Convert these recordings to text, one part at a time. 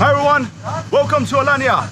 Hi everyone, welcome to Alanya.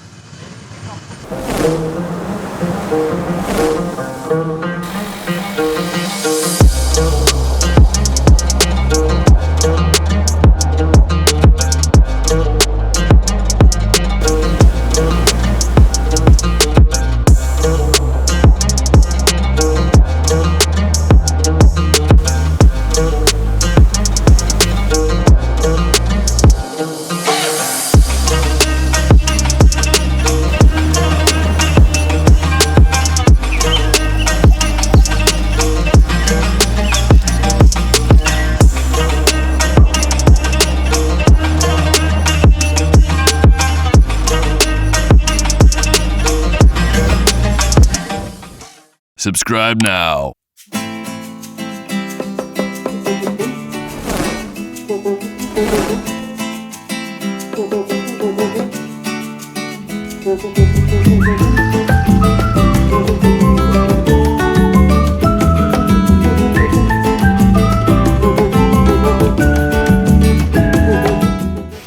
Subscribe now.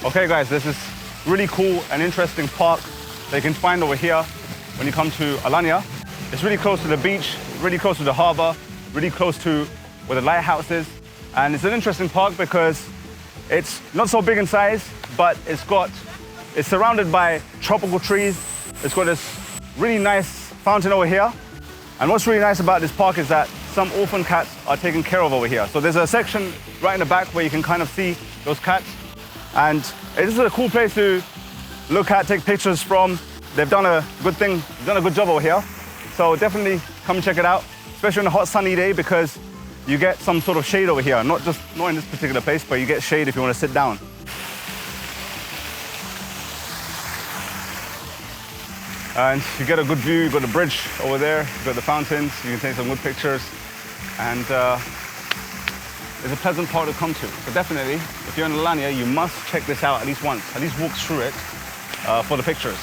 Okay guys, this is really cool and interesting park that you can find over here when you come to Alanya. It's really close to the beach, really close to the harbour, really close to where the lighthouse is. And it's an interesting park because it's not so big in size, but it's surrounded by tropical trees. It's got this really nice fountain over here. And what's really nice about this park is that some orphan cats are taken care of over here. So there's a section right in the back where you can kind of see those cats. And this is a cool place to look at, take pictures from. They've done a good thing, they've done a good job over here. So definitely come and check it out, especially on a hot sunny day because you get some sort of shade over here. Not in this particular place, but you get shade if you want to sit down. And you get a good view, you've got the bridge over there, you've got the fountains, you can take some good pictures. And it's a pleasant park to come to. So definitely, if you're in Alanya, you must check this out at least once, at least walk through it for the pictures.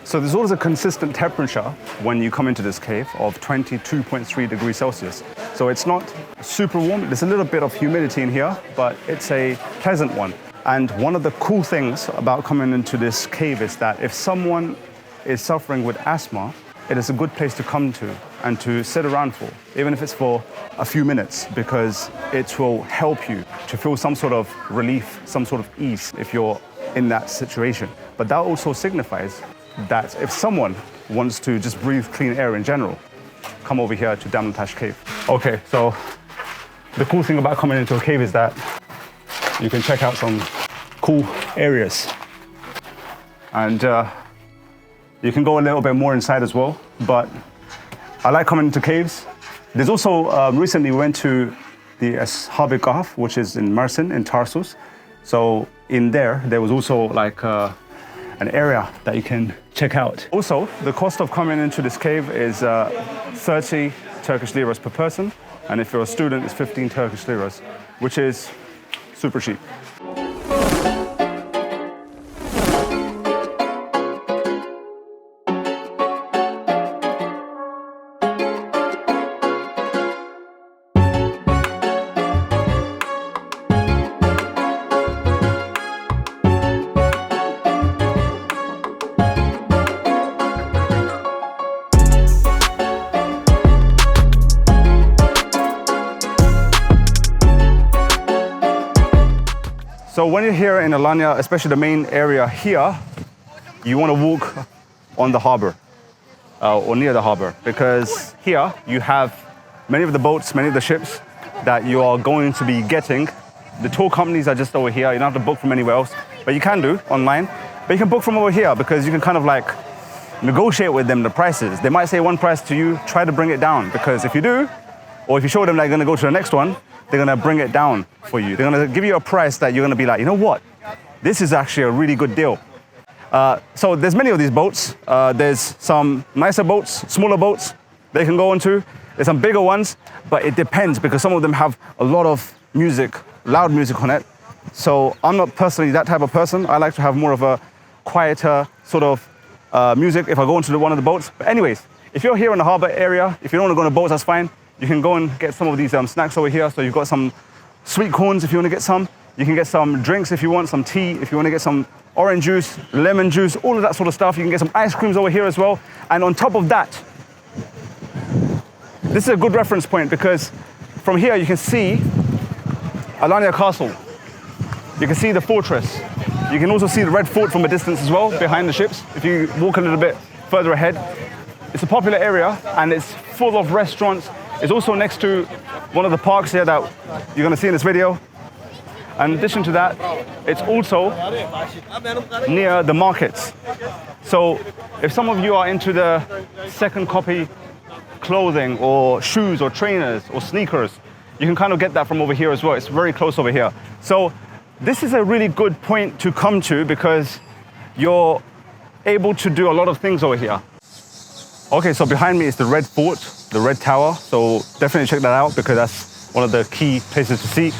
So there's always a consistent temperature when you come into this cave of 22.3 degrees Celsius. So it's not super warm, there's a little bit of humidity in here, but it's a pleasant one. And one of the cool things about coming into this cave is that if someone is suffering with asthma, it is a good place to come to and to sit around for, even if it's for a few minutes, because it will help you to feel some sort of relief, some sort of ease if you're in that situation. But that also signifies that if someone wants to just breathe clean air in general, come over here to Damlatas Cave. Okay, so the cool thing about coming into a cave is that you can check out some cool areas. And you can go a little bit more inside as well, but I like coming into caves. There's also, recently we went to the Ashab Kahf, which is in Mersin, in Tarsus. So in there was also like an area that you can check out. Also, the cost of coming into this cave is 30 Turkish liras per person. And if you're a student, it's 15 Turkish liras, which is super cheap. So when you're here in Alanya, especially the main area here, you want to walk on the harbour or near the harbour, because here you have many of the boats, many of the ships that you are going to be getting. The tour companies are just over here. You don't have to book from anywhere else, but you can do online. But you can book from over here because you can kind of like negotiate with them the prices. They might say one price to you, try to bring it down, because if you do, or if you show them that you're going to go to the next one, they're gonna bring it down for you. They're gonna give you a price that you're gonna be like, you know what? This is actually a really good deal. So there's many of these boats. There's some nicer boats, smaller boats they can go into. There's some bigger ones, but it depends because some of them have a lot of music, loud music on it. So I'm not personally that type of person. I like to have more of a quieter sort of music if I go into one of the boats. But anyways, if you're here in the harbour area, if you don't want to go on a boat, that's fine. You can go and get some of these snacks over here. So you've got some sweet corns if you want to get some. You can get some drinks if you want, some tea, if you want to get some orange juice, lemon juice, all of that sort of stuff. You can get some ice creams over here as well. And on top of that, this is a good reference point because from here you can see Alanya Castle. You can see the fortress. You can also see the Red Fort from a distance as well, behind the ships. If you walk a little bit further ahead, it's a popular area and it's full of restaurants. It's also next to one of the parks here that you're gonna see in this video. And in addition to that, it's also near the markets. So if some of you are into the second copy clothing or shoes or trainers or sneakers, you can kind of get that from over here as well. It's very close over here. So this is a really good point to come to because you're able to do a lot of things over here. Okay, so behind me is the Red Fort, the Red Tower. So definitely check that out because that's one of the key places to see.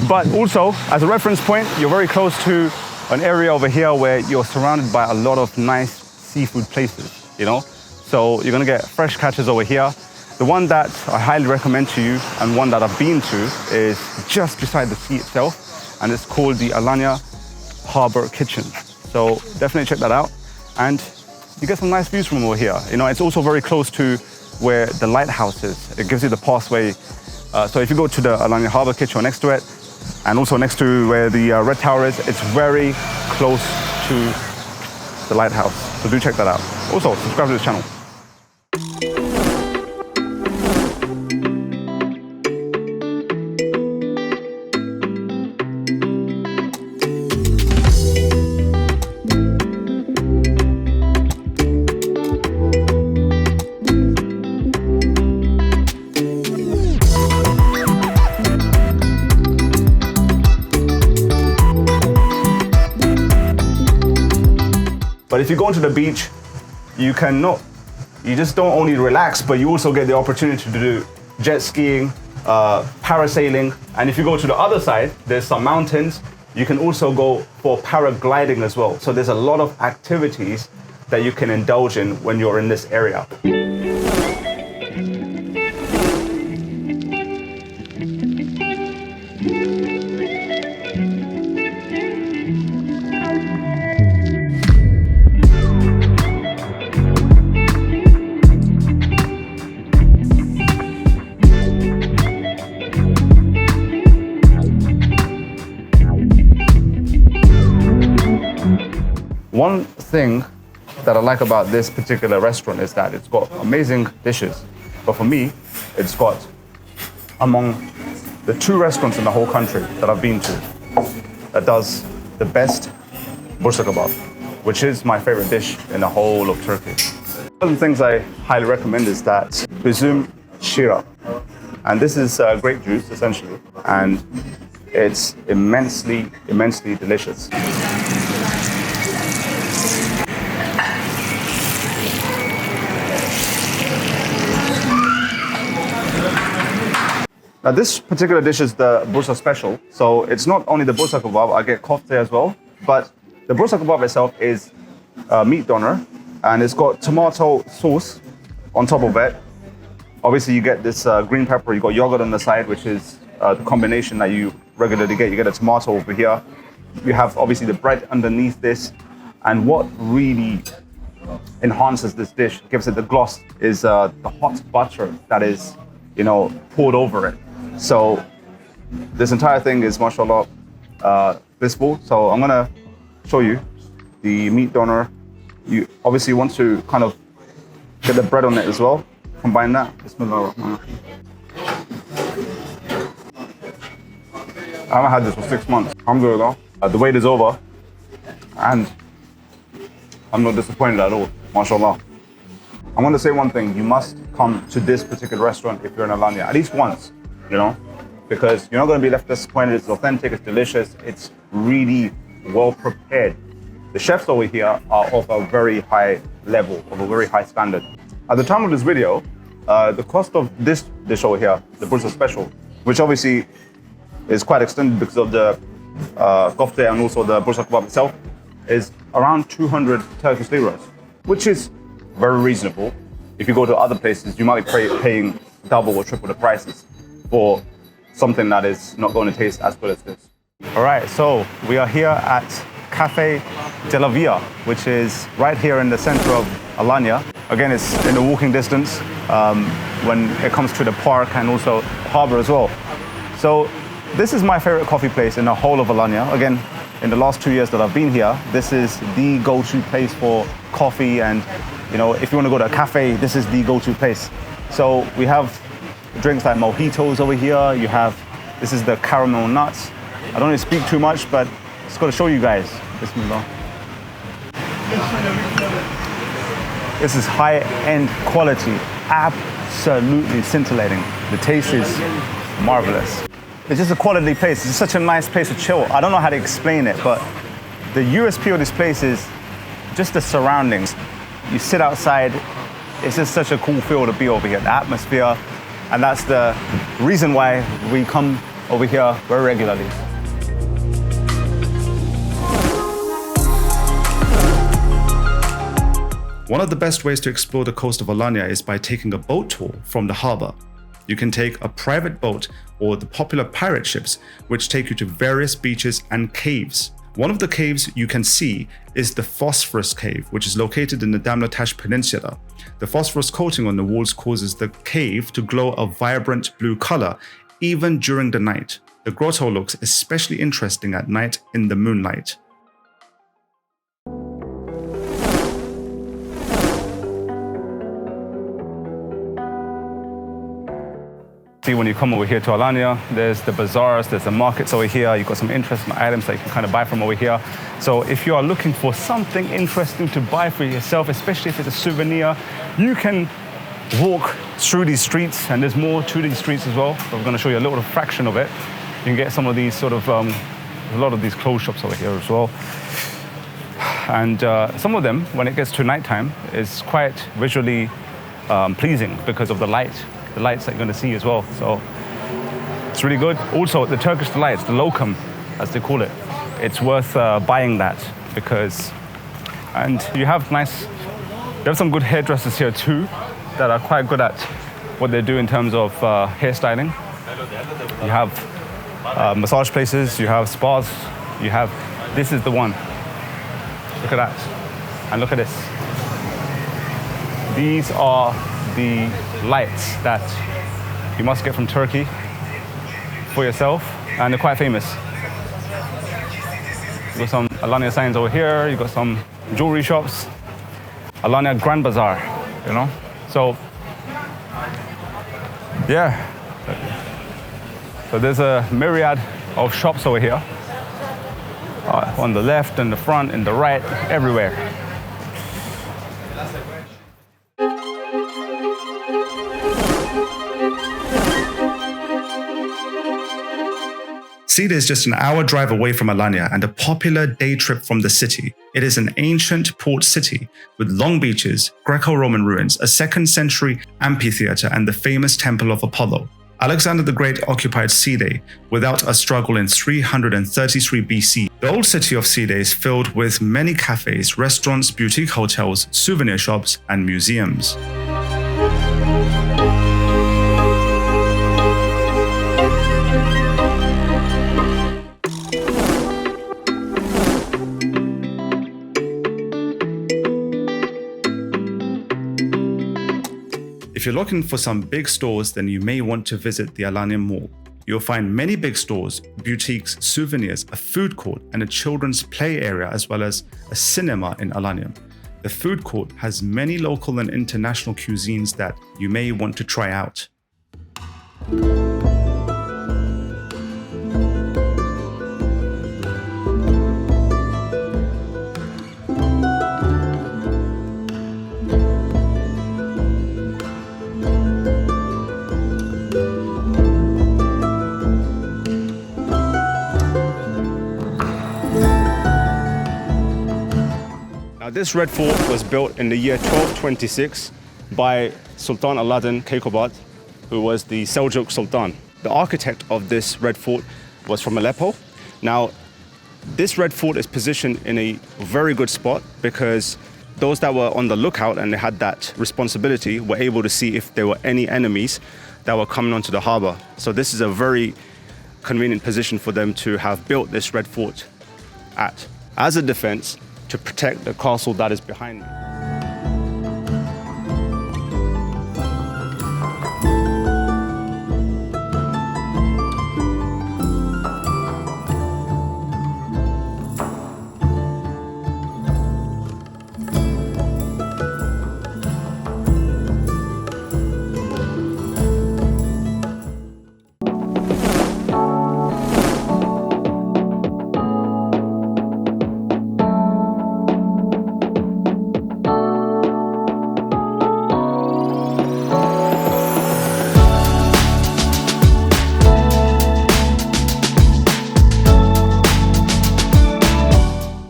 But also, as a reference point, you're very close to an area over here where you're surrounded by a lot of nice seafood places, you know? So you're gonna get fresh catches over here. The one that I highly recommend to you and one that I've been to is just beside the sea itself, and it's called the Alanya Harbour Kitchen. So definitely check that out. And you get some nice views from over here. You know, it's also very close to where the lighthouse is. It gives you the pathway. So if you go to the Alanya Harbour Kitchen next to it, and also next to where the Red Tower is, it's very close to the lighthouse. So do check that out. Also, subscribe to this channel. But if you go into the beach, you just don't only relax, but you also get the opportunity to do jet skiing, parasailing. And if you go to the other side, there's some mountains. You can also go for paragliding as well. So there's a lot of activities that you can indulge in when you're in this area. One thing that I like about this particular restaurant is that it's got amazing dishes. But for me, it's got among the 2 restaurants in the whole country that I've been to that does the best Bursa kebab, which is my favorite dish in the whole of Turkey. One of the things I highly recommend is that üzüm shira. And this is grape juice, essentially. And it's immensely, immensely delicious. Now this particular dish is the Bursa special. So it's not only the Bursa kebab, I get kofte as well, but the Bursa kebab itself is a meat doner and it's got tomato sauce on top of it. Obviously you get this green pepper, you got yogurt on the side, which is the combination that you regularly get. You get a tomato over here. You have obviously the bread underneath this. And what really enhances this dish, gives it the gloss, is the hot butter that is, poured over it. So this entire thing is, mashallah, blissful. So I'm gonna show you the meat doner. You obviously want to kind of get the bread on it as well. Combine that. Bismillah ar-Rahman ar-Rahim. I haven't had this for 6 months. Alhamdulillah. The wait is over, and I'm not disappointed at all, mashallah. I want to say one thing, you must come to this particular restaurant if you're in Alanya, at least once, because you're not going to be left disappointed. It's authentic, it's delicious, it's really well prepared. The chefs over here are of a very high level, of a very high standard. At the time of this video, the cost of this dish over here, the Bursa special, which obviously is quite extended because of the kofte and also the Bursa kebab itself, is around 200 Turkish liras, which is very reasonable. If you go to other places, you might be paying double or triple the prices for something that is not going to taste as good as this. All right, so we are here at Cafe Della, which is right here in the center of Alanya. Again, it's in the walking distance when it comes to the park and also harbour as well. So this is my favorite coffee place in the whole of Alanya. Again, in the last 2 years that I've been here, this is the go-to place for coffee, and you know, if you want to go to a cafe, this is the go-to place. So we have drinks like mojitos over here. You have, this is the caramel nuts. I don't want to speak too much, but just got to show you guys. Bismillah. This is high-end quality, absolutely scintillating. The taste is marvelous. It's just a quality place. It's such a nice place to chill. I don't know how to explain it, but the USP of this place is just the surroundings. You sit outside, it's just such a cool feel to be over here, the atmosphere, and that's the reason why we come over here very regularly. One of the best ways to explore the coast of Alanya is by taking a boat tour from the harbour. You can take a private boat or the popular pirate ships, which take you to various beaches and caves. One of the caves you can see is the Phosphorous Cave, which is located in the Damlatas Peninsula. The phosphorus coating on the walls causes the cave to glow a vibrant blue color, even during the night. The grotto looks especially interesting at night in the moonlight. See, when you come over here to Alanya, there's the bazaars, there's the markets over here. You've got some interesting items that you can kind of buy from over here. So if you are looking for something interesting to buy for yourself, especially if it's a souvenir, you can walk through these streets, and there's more to these streets as well. So I'm going to show you a little fraction of it. You can get some of these sort of, a lot of these clothes shops over here as well. And some of them, when it gets to nighttime, is quite visually pleasing because of the lights that you're going to see as well. So it's really good. Also, the Turkish delights, the lokum, as they call it, it's worth buying that because, and you have some good hairdressers here too that are quite good at what they do in terms of hairstyling. You have massage places, you have spas, you have, this is the one. Look at that, and look at this. These are the lights that you must get from Turkey for yourself, and they're quite famous. You've got some Alanya signs over here, you've got some jewelry shops, Alanya Grand Bazaar, you know? So, yeah. So there's a myriad of shops over here, on the left and the front and the right, everywhere. Sida is just an hour drive away from Alanya and a popular day trip from the city. It is an ancient port city with long beaches, Greco-Roman ruins, a 2nd century amphitheatre, and the famous Temple of Apollo. Alexander the Great occupied Sida without a struggle in 333 BC. The old city of Sida is filled with many cafes, restaurants, boutique hotels, souvenir shops, and museums. If you're looking for some big stores, then you may want to visit the Alanyum Mall. You'll find many big stores, boutiques, souvenirs, a food court, and a children's play area, as well as a cinema in Alanyum. The food court has many local and international cuisines that you may want to try out. Now, this red fort was built in the year 1226 by Sultan Aladdin Keykubad, who was the Seljuk Sultan. The architect of this red fort was from Aleppo. Now, this red fort is positioned in a very good spot because those that were on the lookout and they had that responsibility were able to see if there were any enemies that were coming onto the harbour. So this is a very convenient position for them to have built this red fort at, as a defence to protect the castle that is behind me.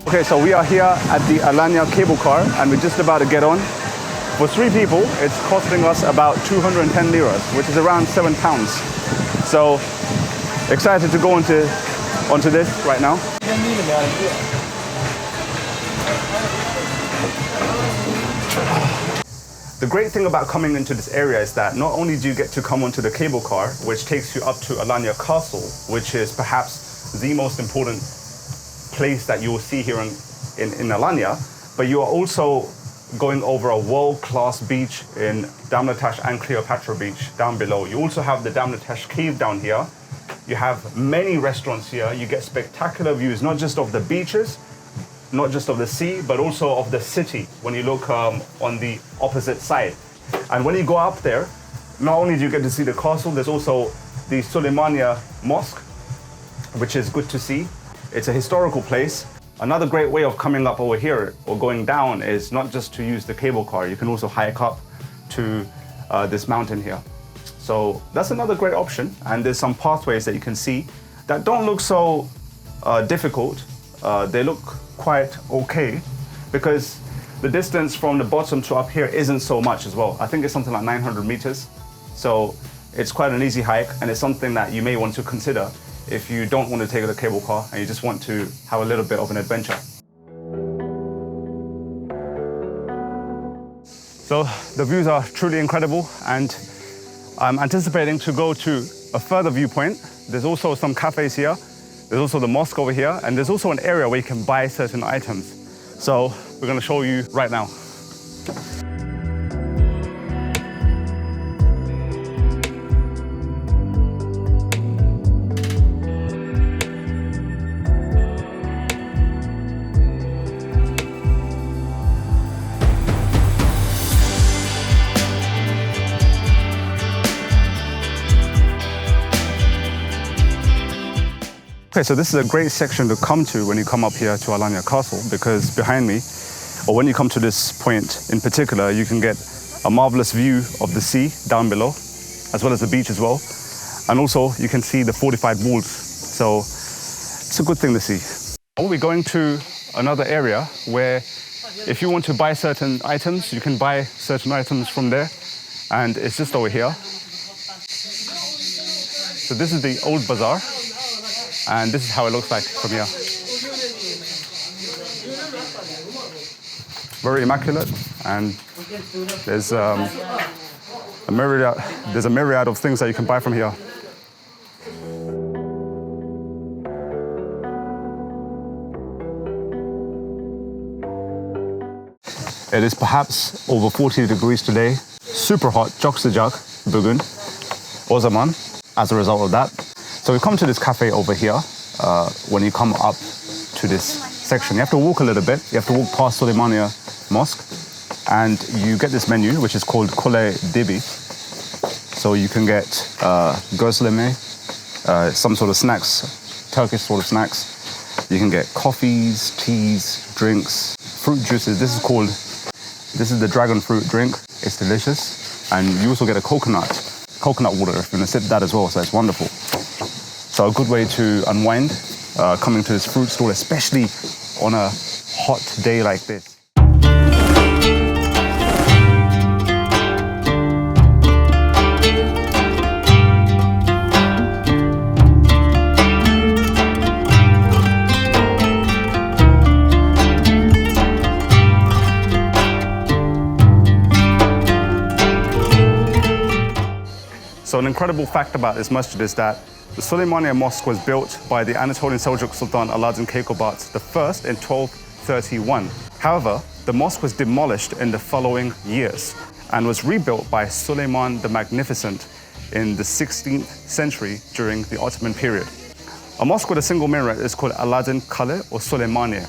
Okay, so we are here at the Alanya Cable Car and we're just about to get on. For 3 people, it's costing us about 210 liras, which is around £7. So excited to go onto this right now. The great thing about coming into this area is that not only do you get to come onto the cable car, which takes you up to Alanya Castle, which is perhaps the most important place that you will see here in Alanya, but you are also going over a world-class beach in Damlatas and Cleopatra Beach down below. You also have the Damlatas Cave down here. You have many restaurants here. You get spectacular views, not just of the beaches, not just of the sea, but also of the city when you look on the opposite side. And when you go up there, not only do you get to see the castle, there's also the Suleymaniye Mosque, which is good to see. It's a historical place. Another great way of coming up over here or going down is not just to use the cable car. You can also hike up to this mountain here. So that's another great option. And there's some pathways that you can see that don't look so difficult. They look quite okay because the distance from the bottom to up here isn't so much as well. I think it's something like 900 meters. So it's quite an easy hike and it's something that you may want to consider if you don't want to take the cable car and you just want to have a little bit of an adventure. So the views are truly incredible and I'm anticipating to go to a further viewpoint. There's also some cafes here. There's also the mosque over here and there's also an area where you can buy certain items. So we're going to show you right now. Okay, so this is a great section to come to when you come up here to Alanya Castle because behind me, or when you come to this point in particular, you can get a marvelous view of the sea down below, as well as the beach as well. And also you can see the fortified walls. So it's a good thing to see. We'll be going to another area where if you want to buy certain items, you can buy certain items from there. And it's just over here. So this is the old bazaar. And this is how it looks like from here. Very immaculate, and there's a myriad of things that you can buy from here. It is perhaps over 40 degrees today. Super hot, çok sıcak bugün, o zaman, as a result of that. So we come to this cafe over here. When you come up to this section, you have to walk a little bit. You have to walk past Suleymaniye Mosque, and you get this menu, which is called Kole Dibi. So you can get gözleme, some sort of snacks, Turkish sort of snacks. You can get coffees, teas, drinks, fruit juices. This is the dragon fruit drink. It's delicious, and you also get a coconut water if you want to sip that as well. So it's wonderful. So a good way to unwind coming to this fruit stall, especially on a hot day like this. incredible fact about this masjid is that the Suleymaniye Mosque was built by the Anatolian Seljuk Sultan Aladdin Keykubad I in 1231. However, the mosque was demolished in the following years and was rebuilt by Suleiman the Magnificent in the 16th century during the Ottoman period. A mosque with a single minaret is called Aladdin Kale or Suleymaniye.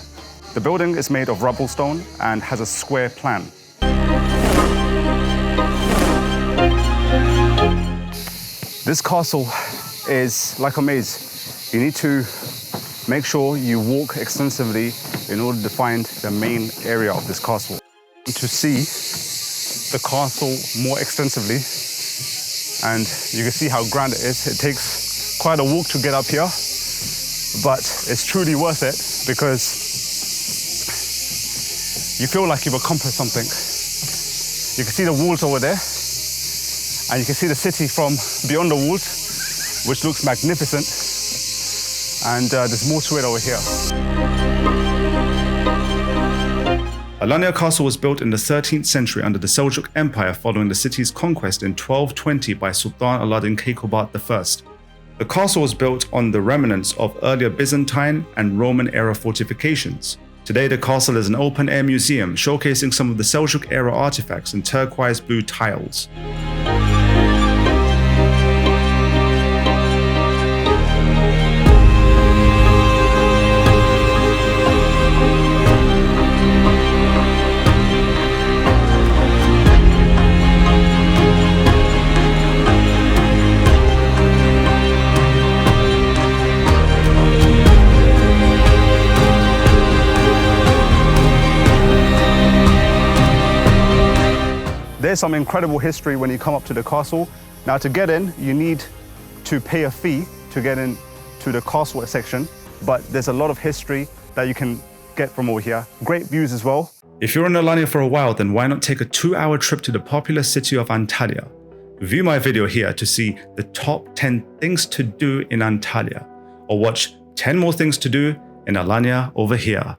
The building is made of rubble stone and has a square plan. This castle is like a maze. You need to make sure you walk extensively in order to find the main area of this castle. To see the castle more extensively, and you can see how grand it is. It takes quite a walk to get up here, but it's truly worth it because you feel like you've accomplished something. You can see the walls over there, and you can see the city from beyond the walls, which looks magnificent. And there's more to it over here. Alanya Castle was built in the 13th century under the Seljuk Empire following the city's conquest in 1220 by Sultan Aladdin Keykubad I. The castle was built on the remnants of earlier Byzantine and Roman era fortifications. Today, the castle is an open-air museum showcasing some of the Seljuk era artifacts in turquoise blue tiles. There's some incredible history when you come up to the castle. Now, to get in, you need to pay a fee to get into the castle section, but there's a lot of history that you can get from over here. Great views as well. If you're in Alanya for a while, then why not take a 2-hour trip to the popular city of Antalya? View my video here to see the top 10 things to do in Antalya, or watch 10 more things to do in Alanya over here.